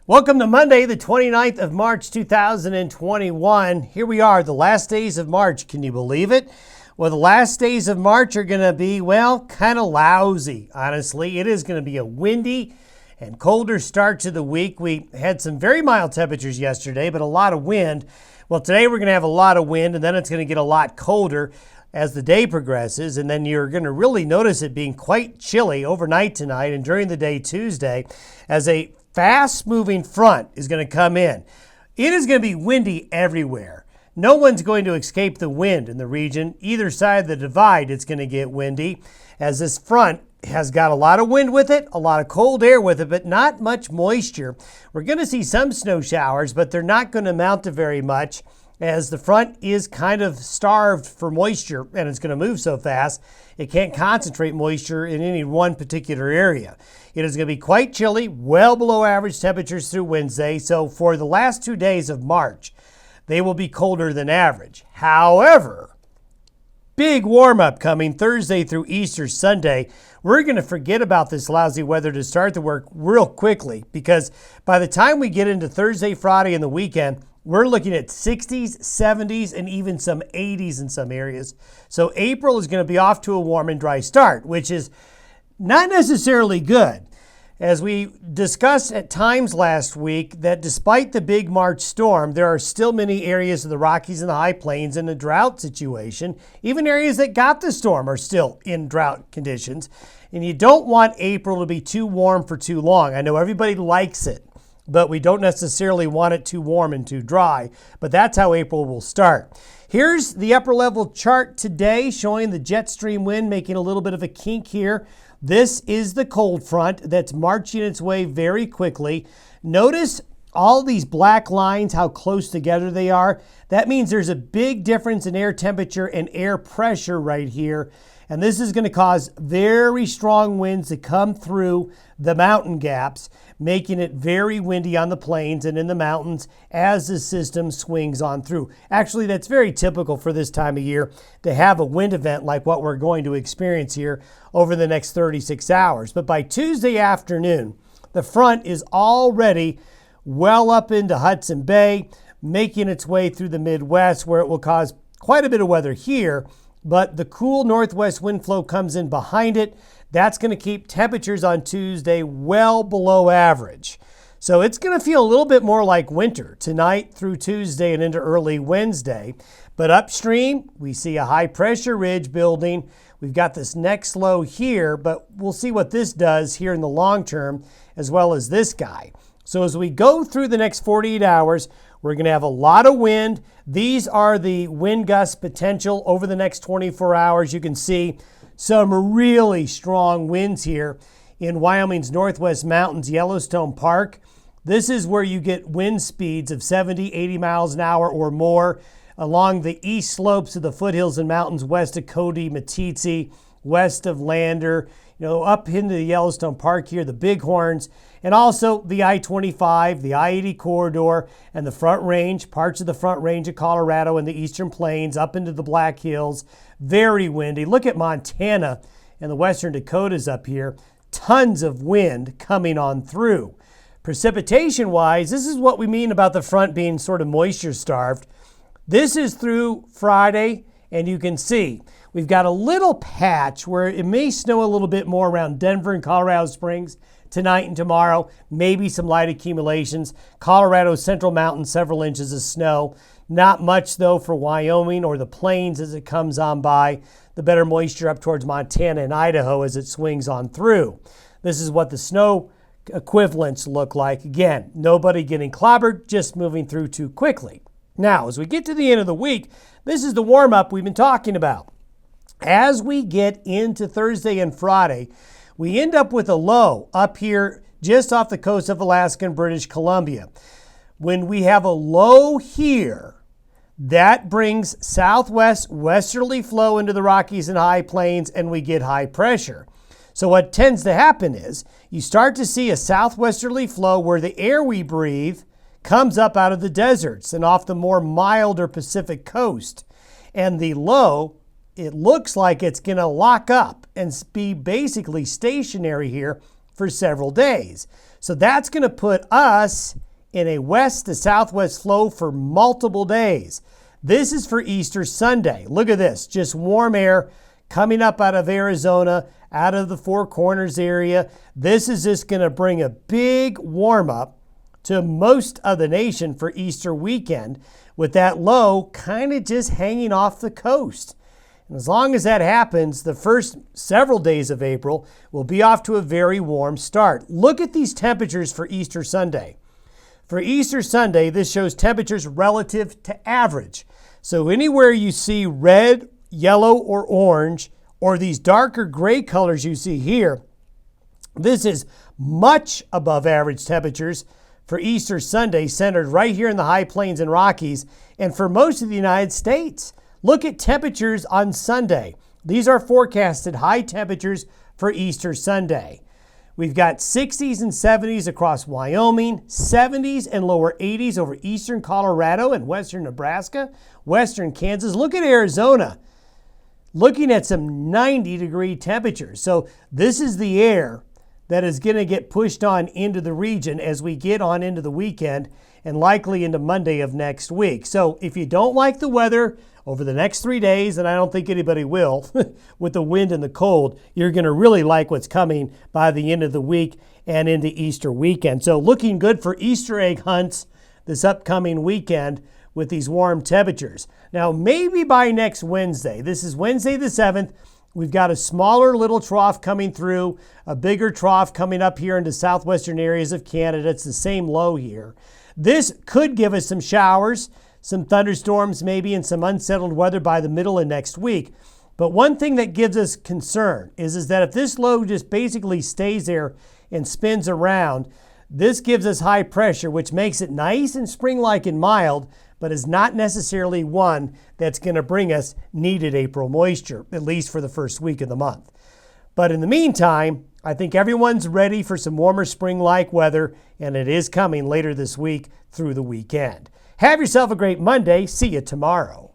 Welcome to Monday, the 29th of March, 2021. Here we are, the last days of March. Can you believe it? Well, the last days of March are going to be, well, kind of lousy, honestly. It is going to be a windy and colder start to the week. We had some very mild temperatures yesterday, but a lot of wind. Well, today we're going to have a lot of wind, and then it's going to get a lot colder as the day progresses, and then you're going to really notice it being quite chilly overnight tonight and during the day Tuesday as a fast-moving front is going to come in. It is going to be windy everywhere. No one's going to escape the wind in the region. Either side of the divide, it's going to get windy as this front has got a lot of wind with it, a lot of cold air with it, but not much moisture. We're going to see some snow showers, but they're not going to amount to very much as the front is kind of starved for moisture and it's going to move so fast, it can't concentrate moisture in any one particular area. It is going to be quite chilly, well below average temperatures through Wednesday. So for the last 2 days of March, they will be colder than average. However, big warm up coming Thursday through Easter Sunday. We're going to forget about this lousy weather to start the work real quickly because by the time we get into Thursday, Friday, and the weekend, we're looking at 60s, 70s, and even some 80s in some areas. So April is going to be off to a warm and dry start, which is not necessarily good. As we discussed at times last week, that despite the big March storm, there are still many areas of the Rockies and the High Plains in a drought situation. Even areas that got the storm are still in drought conditions. And you don't want April to be too warm for too long. I know everybody likes it, but we don't necessarily want it too warm and too dry. But that's how April will start. Here's the upper level chart today showing the jet stream wind making a little bit of a kink here. This is the cold front that's marching its way very quickly. Notice all these black lines, how close together they are. That means there's a big difference in air temperature and air pressure right here. And this is going to cause very strong winds to come through the mountain gaps, making it very windy on the plains and in the mountains as the system swings on through. Actually, that's very typical for this time of year to have a wind event like what we're going to experience here over the next 36 hours. But by Tuesday afternoon, the front is already well up into Hudson Bay, making its way through the Midwest where it will cause quite a bit of weather here. But the cool northwest wind flow comes in behind it. That's going to keep temperatures on Tuesday well below average. So it's going to feel a little bit more like winter tonight through Tuesday and into early Wednesday. But upstream, we see a high pressure ridge building. We've got this next low here, but we'll see what this does here in the long term as well as this guy. So as we go through the next 48 hours, we're going to have a lot of wind. These are the wind gust potential over the next 24 hours. You can see some really strong winds here in Wyoming's Northwest Mountains, Yellowstone Park. This is where you get wind speeds of 70, 80 miles an hour or more along the east slopes of the foothills and mountains west of Cody, Meeteetse, west of Lander, up into the Yellowstone Park here, the Bighorns, and also the I-25, the I-80 corridor, and the Front Range, parts of the Front Range of Colorado and the Eastern Plains, up into the Black Hills. Very windy. Look at Montana and the Western Dakotas up here. Tons of wind coming on through. Precipitation-wise, this is what we mean about the front being sort of moisture-starved. This is through Friday, and you can see we've got a little patch where it may snow a little bit more around Denver and Colorado Springs tonight and tomorrow. Maybe some light accumulations. Colorado Central Mountains, several inches of snow. Not much, though, for Wyoming or the plains as it comes on by. The better moisture up towards Montana and Idaho as it swings on through. This is what the snow equivalents look like. Again, nobody getting clobbered, just moving through too quickly. Now, as we get to the end of the week, this is the warm-up we've been talking about. As we get into Thursday and Friday, we end up with a low up here just off the coast of Alaska and British Columbia. When we have a low here, that brings southwest westerly flow into the Rockies and High Plains, and we get high pressure. So what tends to happen is you start to see a southwesterly flow where the air we breathe comes up out of the deserts and off the more milder Pacific coast. And the low, it looks like it's going to lock up and be basically stationary here for several days. So that's going to put us in a west to southwest flow for multiple days. This is for Easter Sunday. Look at this, just warm air coming up out of Arizona, out of the Four Corners area. This is just going to bring a big warm up to most of the nation for Easter weekend, with that low kind of just hanging off the coast. And as long as that happens, the first several days of April will be off to a very warm start. Look at these temperatures for Easter Sunday. For Easter Sunday, this shows temperatures relative to average. So anywhere you see red, yellow, or orange, or these darker gray colors you see here, this is much above average temperatures for Easter Sunday, centered right here in the High Plains and Rockies, and for most of the United States. Look at temperatures on Sunday. These are forecasted high temperatures for Easter Sunday. We've got 60s and 70s across Wyoming, 70s and lower 80s over eastern Colorado and western Nebraska, western Kansas. Look at Arizona, looking at some 90-degree temperatures. So this is the air that is going to get pushed on into the region as we get on into the weekend and likely into Monday of next week. So if you don't like the weather over the next 3 days, and I don't think anybody will, with the wind and the cold, you're going to really like what's coming by the end of the week and into Easter weekend. So looking good for Easter egg hunts this upcoming weekend with these warm temperatures. Now, maybe by next Wednesday, this is Wednesday the 7th, we've got a smaller little trough coming through, a bigger trough coming up here into southwestern areas of Canada. It's the same low here. This could give us some showers, some thunderstorms maybe, and some unsettled weather by the middle of next week. But one thing that gives us concern is that if this low just basically stays there and spins around, this gives us high pressure, which makes it nice and spring-like and mild, but is not necessarily one that's going to bring us needed April moisture, at least for the first week of the month. But in the meantime, I think everyone's ready for some warmer spring-like weather, and it is coming later this week through the weekend. Have yourself a great Monday. See you tomorrow.